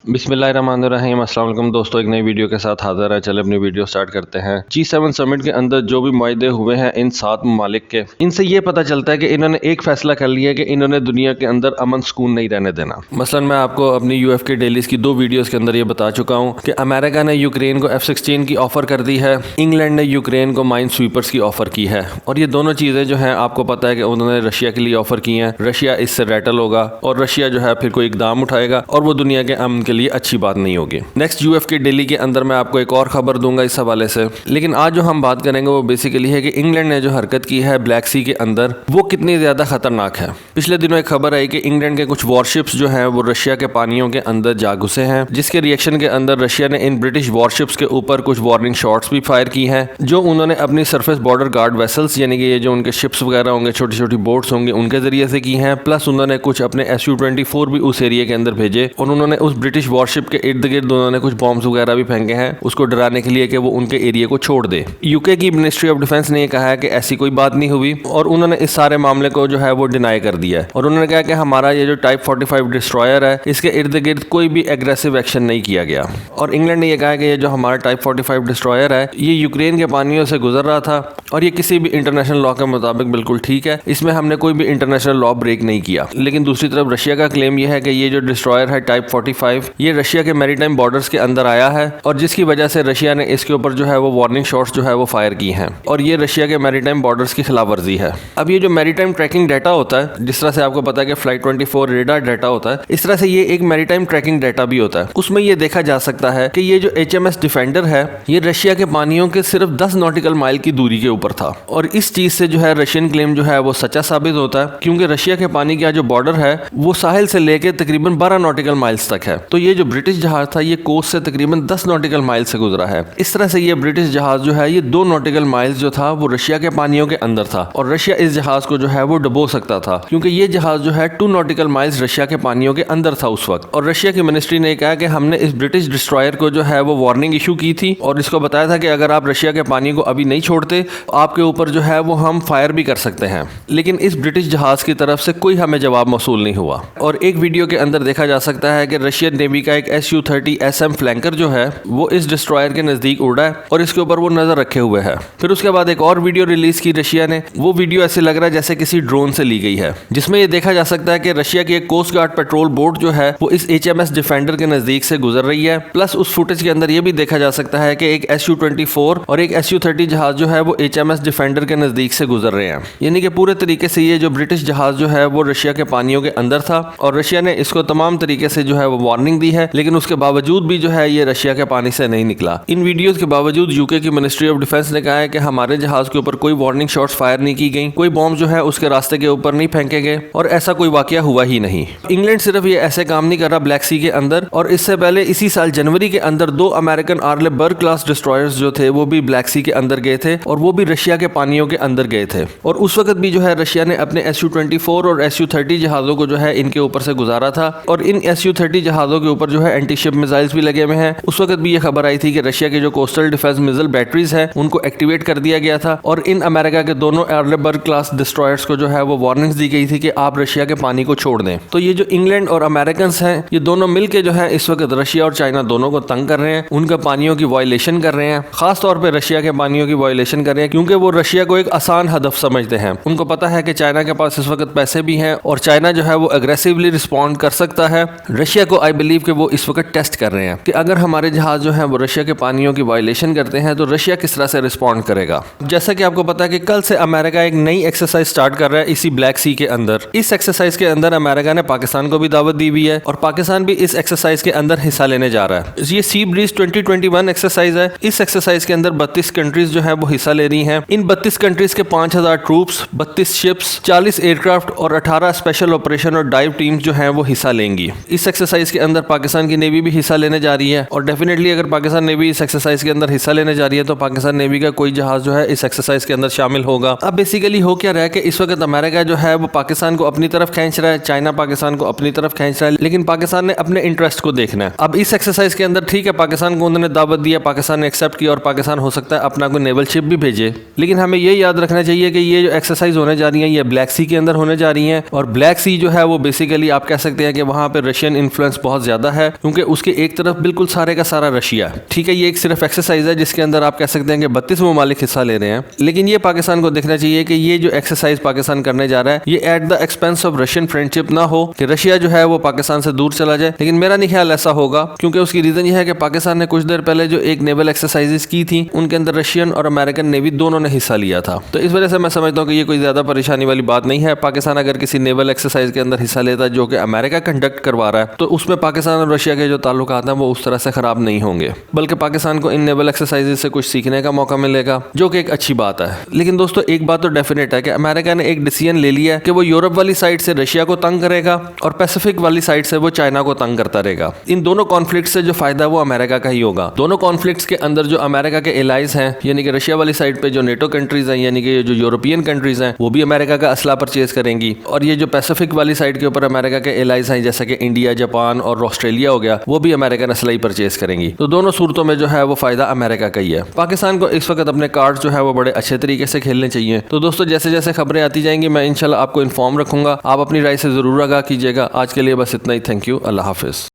बिस्मिल्लाहिर्रहमानिर्रहीम। अस्सलाम वालेकुम दोस्तों, एक नई वीडियो के साथ हाजिर है। चले अपनी वीडियो स्टार्ट करते हैं। G7 समिट के अंदर जो भी मुआहदे हुए हैं इन 7 ममालिक के, इनसे ये पता चलता है कि इन्होंने एक फैसला कर लिया कि इन्होंने दुनिया के अंदर अमन सुकून नहीं रहने देना। मसलन मैं आपको अपनी UFK डेलीज की 2 वीडियोज़ के अंदर ये बता चुका हूँ कि अमेरिका ने यूक्रेन को F-16 की ऑफ़र कर दी है, इंग्लैंड ने यूक्रेन को माइन स्वीपर्स की ऑफ़र की है। और ये दोनों चीज़ें जो हैं आपको पता है कि उन्होंने रशिया के लिए ऑफ़र की हैं। रशिया इससे रैटल होगा और रशिया जो है फिर कोई इकदाम उठाएगा और वो दुनिया के अमन के लिए अच्छी बात नहीं होगी। नेक्स्ट UFK डेली के अंदर मैं आपको एक और खबर दूंगा इस हवाले से, लेकिन आज जो हम बात करेंगे वो बेसिकली है कि इंग्लैंड ने जो हरकत की है ब्लैक सी के अंदर वो कितनी ज़्यादा खतरनाक है। पिछले दिनों एक खबर आई कि इंग्लैंड के कुछ वॉरशिप्स जो हैं वो रशिया के पानियों के अंदर जा घुसे हैं, जिसके रिएक्शन के अंदर रशिया ने इन ब्रिटिश वॉरशिप्स के ऊपर कुछ वार्निंग शॉट्स भी फायर की हैं, जो उन्होंने अपनी सरफेस बॉर्डर गार्ड वेसल्स यानी कि ये जो उनके शिप्स वगैरह होंगे, छोटी छोटी बोट्स होंगे, उनके जरिए से की हैं। प्लस उन्होंने कुछ अपने Su-24 भी उस एरिया के अंदर भेजे और उन्होंने उस ब्रिटिश वॉरशिप के इर्द गिर्द उन्होंने कुछ बॉम्ब्स वगैरह भी फेंके हैं उसको डराने के लिए कि वो उनके एरिया को छोड़ दे। यूके की मिनिस्ट्री ऑफ डिफेंस ने ये कहा है कि ऐसी कोई बात नहीं हुई और उन्होंने इस सारे मामले को जो है वो डिनाई कर दिया है और उन्होंने कहा कि हमारा ये जो टाइप 45 डिस्ट्रॉयर है इसके इर्द गिर्द कोई भी एग्रेसिव एक्शन नहीं किया गया। और इंग्लैंड ने यह कहा कि ये जो हमारा टाइप 45 डिस्ट्रॉयर है ये यूक्रेन के पानियों से गुजर रहा था और ये किसी भी इंटरनेशनल लॉ के मुताबिक बिल्कुल ठीक है, इसमें हमने कोई भी इंटरनेशनल लॉ ब्रेक नहीं किया। लेकिन दूसरी तरफ रशिया का क्लेम यह है कि ये जो डिस्ट्रॉयर है टाइप 45 ये रशिया के मैरीटाइम बॉर्डर्स के अंदर आया है और जिसकी वजह से रशिया ने इसके ऊपर जो है वो वार्निंग शॉट्स जो है वो फायर की हैं और ये रशिया के मैरीटाइम बॉर्डर्स की खिलाफ वर्जी है। अब ये जो मैरीटाइम ट्रैकिंग डाटा होता है, जिस तरह से आपको पता है कि फ्लाइट 24 रेडार डाटा होता है, इस तरह से ये एक मैरीटाइम ट्रैकिंग डाटा भी होता है। उसमें ये देखा जा सकता है कि ये जो HMS डिफेंडर है ये रशिया के पानियों के सिर्फ 10 नॉटिकल माइल की दूरी के ऊपर था और इस चीज से जो है रशियन क्लेम जो है वो सच्चा साबित होता है, क्योंकि रशिया के पानी का जो बॉर्डर है वो साहिल से लेकर तकरीबन 12 नॉटिकल माइल्स तक है। तो ये जो ब्रिटिश जहाज था ये कोस्ट से तकरीबन 10 नॉटिकल माइल से गुजरा है। इस तरह से ये ब्रिटिश जहाज जो है ये 2 नॉटिकल माइल्स जो था वो रशिया के पानियों के अंदर था और रशिया इस जहाज को जो है वो डुबो सकता था, क्योंकि ये जहाज जो है 2 नॉटिकल माइल्स रशिया के पानियों के अंदर था उस वक्त। और रशिया की मिनिस्ट्री ने कहा कि हमने इस ब्रिटिश डिस्ट्रॉयर को जो है वो वार्निंग इशू की थी और इसको बताया था कि अगर आप रशिया के पानी को अभी नहीं छोड़ते आपके ऊपर जो है वो हम फायर भी कर सकते हैं। लेकिन इस ब्रिटिश जहाज की तरफ से कोई हमें जवाब मौसूल नहीं हुआ। और एक वीडियो के अंदर देखा जा सकता है कि रशियन नेवी का एक Su-30 SM फ्लैंकर जो है वो इस डिस्ट्रॉयर के नजदीक उड़ा है और इसके ऊपर वो नजर रखे हुए है। फिर उसके बाद एक और वीडियो रिलीज की रशिया ने, वो वीडियो ऐसे लग रहा है जैसे किसी ड्रोन से ली गई है, जिसमें ये देखा जा सकता है कि रशिया की एक कोस्ट गार्ड पेट्रोल बोट जो है वो इस HMS डिफेंडर के नजदीक से गुजर रही है। प्लस उस फुटेज के अंदर ये भी देखा जा सकता है कि एक Su-24 और एक Su-30 जहाज जो है वो HMS डिफेंडर के नजदीक से गुजर रहे हैं। यानी कि पूरे तरीके से ये जो ब्रिटिश जहाज जो है वो रशिया के पानियों के अंदर था और रशिया ने इसको तमाम तरीके से जो है वो वार्निंग दी है, लेकिन उसके बावजूद भी जो है ये रशिया के पानी से नहीं निकला। इन वीडियोस के बावजूद यूके की मिनिस्ट्री ऑफ डिफेंस ने कहा है कि हमारे जहाज के ऊपर कोई वार्निंग शॉट्स फायर नहीं की गई, कोई बॉम्ब जो है उसके रास्ते के ऊपर नहीं फेंके गए और ऐसा कोई वाकया हुआ ही नहीं। इंग्लैंड सिर्फ ये ऐसे काम नहीं कर रहा ब्लैक सी के अंदर, और इससे पहले इसी साल जनवरी के अंदर 2 अमेरिकन आर्लेबर्ग क्लास डिस्ट्रॉयर्स जो थे वो भी ब्लैक सी के अंदर गए थे और वो भी रशिया के पानियों के अंदर गए थे। और उस वक्त भी जो है रशिया ने अपने Su-24 और Su-30 जहाजों को जो है इनके ऊपर से गुजारा था और इन Su-30 जहाजों के ऊपर जो है एंटी शिप मिसाइल्स भी लगे हुए हैं। उस वक्त भी ये खबर आई थी कि रशिया के जो कोस्टल डिफेंस मिसाइल बैटरीज है उनको एक्टिवेट कर दिया गया था और इन अमेरिका के दोनों आर्लेबर्ग क्लास डिस्ट्रॉयर्स को जो है वो वार्निंग्स दी गई थी कि आप रशिया के पानी को छोड़ दें। तो ये जो इंग्लैंड और अमेरिकन हैं ये दोनों मिलकर जो है इस वक्त रशिया और चाइना दोनों को तंग कर रहे हैं, उनके पानियों की वायलेशन कर रहे हैं, खास तौर पर रशिया के पानियों की वायलेशन कर रहे हैं, क्योंकि वो रशिया को एक आसान हदफ समझते हैं। उनको पता है कि चाइना के पास इस वक्त पैसे भी हैं और चाइना जो है वो अग्रेसिवली रिस्पॉन्ड कर सकता है। रशिया को आई बिलीव कि वो इस वक्त टेस्ट कर रहे हैं कि अगर हमारे जहाज जो है वो रशिया के पानियों की वायलेशन करते हैं तो रशिया किस तरह से रिस्पॉन्ड करेगा। जैसा कि आपको पता है कि कल से अमेरिका एक नई एक्सरसाइज स्टार्ट कर रहा है इसी ब्लैक सी के अंदर। इस एक्सरसाइज के अंदर अमेरिका ने पाकिस्तान को भी दावत दी हुई है और पाकिस्तान भी इस एक्सरसाइज के अंदर हिस्सा लेने जा रहा है। ये सी ब्रीज 2021 एक्सरसाइज है। इस एक्सरसाइज के अंदर 32 कंट्रीज जो है वो हिस्सा ले रही हैं। इन 32 कंट्रीज के 5000 ट्रूप्स, 32 शिप्स, 40 एयरक्राफ्ट और 18 स्पेशल ऑपरेशन और डाइव टीम्स जो हैं वो हिस्सा लेंगी। इस एक्सरसाइज के अंदर पाकिस्तान की नेवी भी हिस्सा लेने जा रही है और डेफिनेटली अगर पाकिस्तान नेवी इस एक्सरसाइज के अंदर हिस्सा लेने जा रही है तो पाकिस्तान नेवी का कोई जहाज जो है इस एक्सरसाइज के अंदर शामिल होगा। अब बेसिकली हो क्या रहा है कि इस वक्त अमेरिका जो है वो पाकिस्तान को अपनी तरफ खींच रहा है, चाइना पाकिस्तान को अपनी तरफ खींच रहा है, लेकिन पाकिस्तान ने अपने इंटरेस्ट को देखना है। अब इस एक्सरसाइज के अंदर ठीक है पाकिस्तान को उन्होंने दावत दिया, पाकिस्तान ने एक्सेप्ट किया और पाकिस्तान हो सकता है अपना कोई नेवल शिप भी भेजे, लेकिन हमें ये याद रखना चाहिए कि ये जो एक्सरसाइज होने जा रही है ये ब्लैक सी के अंदर होने जा रही है और ब्लैक सी जो है वो बेसिकली आप कह सकते हैं कि वहाँ पे रशियन इन्फ्लुएंस बहुत ज्यादा है, क्योंकि उसके एक तरफ बिल्कुल सारे का सारा रशिया है। ठीक है, ये एक सिर्फ एक्सरसाइज है जिसके अंदर आप कह सकते हैं कि 32 ममालिक हिस्सा ले रहे हैं, लेकिन ये पाकिस्तान को देखना चाहिए कि ये जो एक्सरसाइज पाकिस्तान करने जा रहा है ये at the expense of Russian friendship ना हो, कि रशिया जो है वो पाकिस्तान से दूर चला जाए। लेकिन मेरा नहीं ख्याल ऐसा होगा, क्योंकि उसकी रीजन ये है कि पाकिस्तान ने कुछ देर पहले जो एक नेवल एक्सरसाइजेस की थी उनके अंदर रशियन और अमेरिकन नेवी दोनों ने हिस्सा लिया था। तो इस वजह से मैं समझता हूँ कि ये कोई ज्यादा परेशानी वाली बात नहीं है। पाकिस्तान अगर किसी नेवल एक्सरसाइज के अंदर हिस्सा लेता है जो कि अमेरिका कंडक्ट करवा रहा है, तो उसमें पाकिस्तान और रशिया के जो ताल्लुकात हैं वो उस तरह से खराब नहीं होंगे, बल्कि पाकिस्तान को इन नेवल एक्सरसाइजेस से कुछ सीखने का मौका मिलेगा, जो कि एक अच्छी बात है। लेकिन दोस्तों एक बात तो डेफिनेट है कि अमेरिका ने एक डिसीजन ले लिया है कि वो यूरोप वाली साइड से रशिया को तंग करेगा और पैसिफिक वाली साइड से वो चाइना को तंग करता रहेगा। इन दोनों कॉन्फ्लिक्ट से जो फायदा है वो अमेरिका का ही होगा। दोनों कॉन्फ्लिक्ट्स के अंदर जो अमेरिका के एलाइज हैं, यानी कि रशिया वाली साइड पे जो नेटो कंट्रीज हैं, यानी कि जो यूरोपियन कंट्रीज हैं, वो भी अमेरिका का असला परचेज करेंगी, और ये जो पैसिफिक वाली साइड के ऊपर अमेरिका के एलाइज हैं जैसे कि इंडिया, जापान और ऑस्ट्रेलिया हो गया, वो भी अमेरिकन असला ही परचेज करेंगी। तो दोनों सूरतों में जो है वो फायदा अमेरिका का ही है। पाकिस्तान को इस वक्त अपने कार्ड जो है वो बड़े अच्छे तरीके से खेलने चाहिए। तो दोस्तों जैसे जैसे खबरें आती जाएंगी मैं इंशाल्लाह आपको इन्फॉर्म रखूंगा। आप अपनी राय से जरूर आगाह कीजिएगा। आज के लिए बस इतना ही। Thank you. Allah Hafiz.